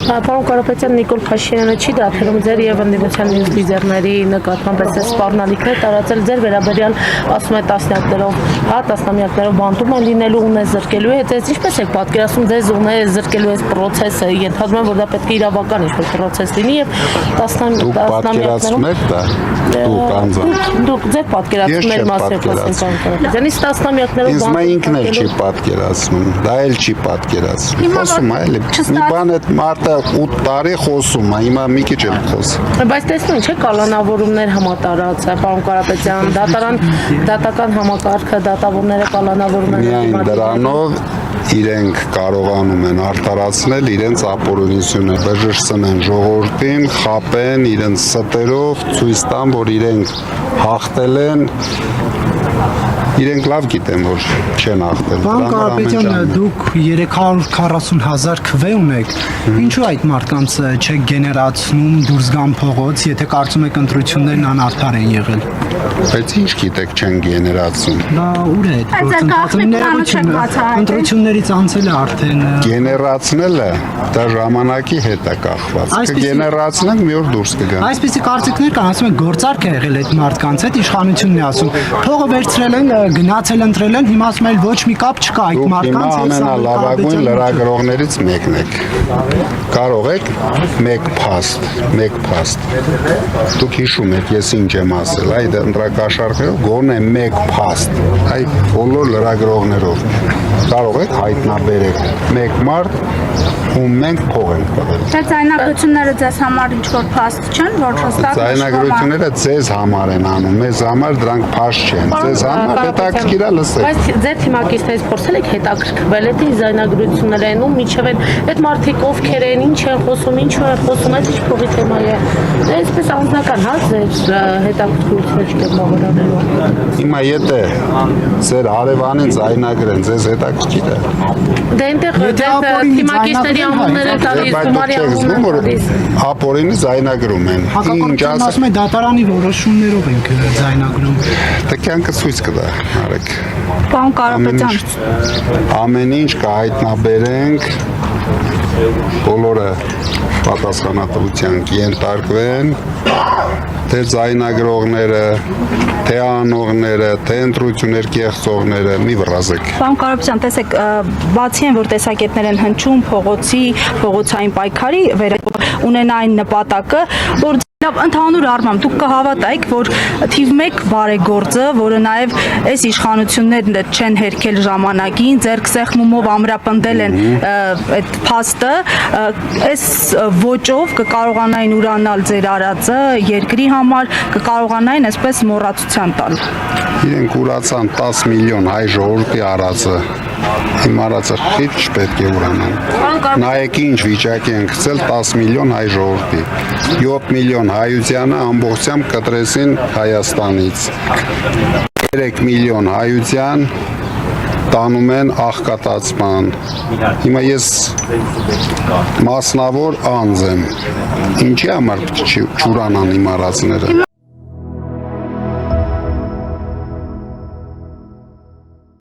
Պարոն Կարապետյան, Նիկոլ Փաշինյանը չի դադարում ձեր եւ ընդդիմության մյուս լիդերների նկատմամբ այս սպառնալիքներ տարածել ձեր վերաբերյալ, ասում է տասնամյակներով բանտում են լինելու ունե զրկելու է, ձեզ ինչպես եք պատկերացնում ձեզ ունե զրկելու այս process-ը, ենթադրում եմ, որ դա պետք է իրավական ինչ-որ process լինի եւ տասնամյակներով դուք ձեր պատկերացումների մասին խոսենք, իսկ տասնամյակներով Ինձ մա ինքն էլ չի պատկերացնում, դա էլ չի պատկերացնում, խոսում է էլի, մի բան այդ մարդը 8 տարի խոսում է, հիմա մի քիչ էլ խոսում։ Բայց տեսնում չէ կալանավորումներ համատարած, պարոն Կարապետյան, դատական համակարգը, դատավորները կալանավորում են։ Միայն դրանով իրենք կարողանում են արդարացնել իրենց ապօրինությունը, բժշկեն ժողովրդին, խապեն իրենց ստերով, ցույց տան, որ իրենք հաղթել են, իրենք լավ գիտեն, որ չեն հաղթել։ Պարոն Կարապետյան, դուք 340,000 քվե ունեք, ինչու այդ մարդկանց չեք գեներացնում դուրս գան փողոց, եթե կարծում եք ընտրություններն անարդար են եղել։ Բայց ինչ գիտեք չեն գեներացում։ Դա ուր է ընտրություններից անցել է արդեն։ Գեներացնելը դա ժամանակի հետ է կախված։ Կգեներացնենք մի օր դուրս կգան։ Այսպիսի կարծիքներ կան, ասում են գործարք է եղել այդ մարդկանց հետ, իշխանությունն է ասում, փողը վերցրել են, գնացել ընտրել են, հիմա ասում են ոչ մի կապ չկա այդ մարդկանց հետ։ Դուք հիմա ամենալավագույն լրագրողներից մեկն եք։ Կարող եք մեկ փաստ։ Դուք հիշում եք, ես ինչ եմ ասել, այդ ընտրակաշառքերով գոնե մեկ փաստ, այդ բոլոր լրագրողներով կարող եք հայտնաբերեք մեկ մարդ, ում մենք փող ենք տվել։ Թե ձայնագրությունները ձեզ համար ինչ-որ փաստ չեն, որ հստակ ձայնագրությունները ձեզ համար են անում, մեզ համար դրանք փաստ չեն, ձեզ համար հետաքրքիր է լսեք։ Բայց ձեր թիմակիցներից փորձել եք հետաքրքրվել այդ ձայնագրությունները են ու միջև այդ մարդիկ ովքեր են, ինչ են խոսում, ինչու են խոսում, այդ ինչ փողի թեմա է։ Այսպես անձնական հա ձեր հետաքրքրությունը չկա բավականելու։ Հիմա եթե ձեր հարևանին ձայնագրեն, ձեզ հետաքրքիր է։ Դե այնտեղ թիմակիցների անունները տալիս, գումարի անունները տալիս։ Ապօրինի ձայնագրում են։ Հակակրթությունը ասում է դատարանի որոշումներով ենք ձայնագրում։ Դա կյանքը ցույց կտա, արեք։ Պարոն Կարապետյան, ամեն ինչ կհայտնաբերենք, բոլորը պատասխանատվության կենտարկվեն, թե ձայնագրողները, թե անողները, թե ընտրություններ կեղծողները, մի վռազեք։ Պարոն Կարապետյան, տեսեք, բացի են որ տեսակետներ են հնչում փողոցային պայքարի ունենային նպատակը, որ ընդհանուր առմամբ դուք կհավատայիք, որ թիվ 1 բարեգործը, որը նաև այս իշխանություններն չեն հերքել ժամանակին, ձեռք սեղմումով ամրապնդել են այդ փաստը, այս ոճով կկարողանային ուրանալ ձեր արածը երկրի համար, կկարողանային այսպես մոռացության տալ։ Իրենք ուրացան 10 միլիոն հայ ժողովրդի արածը, իմ արածը խիտ չպետք է ուրանան։ Նայեք ինչ վիճակի են գցել 10 միլիոն հայ ժողովրդի, 7 միլիոն հայությանը ամբողջությամբ կտրեցին Հայաստանից, 3 միլիոն հայության տանում են աղքատացման։ Հիմա ես մասնավոր անձ եմ, ինչի համար չուրանան իմ արածները։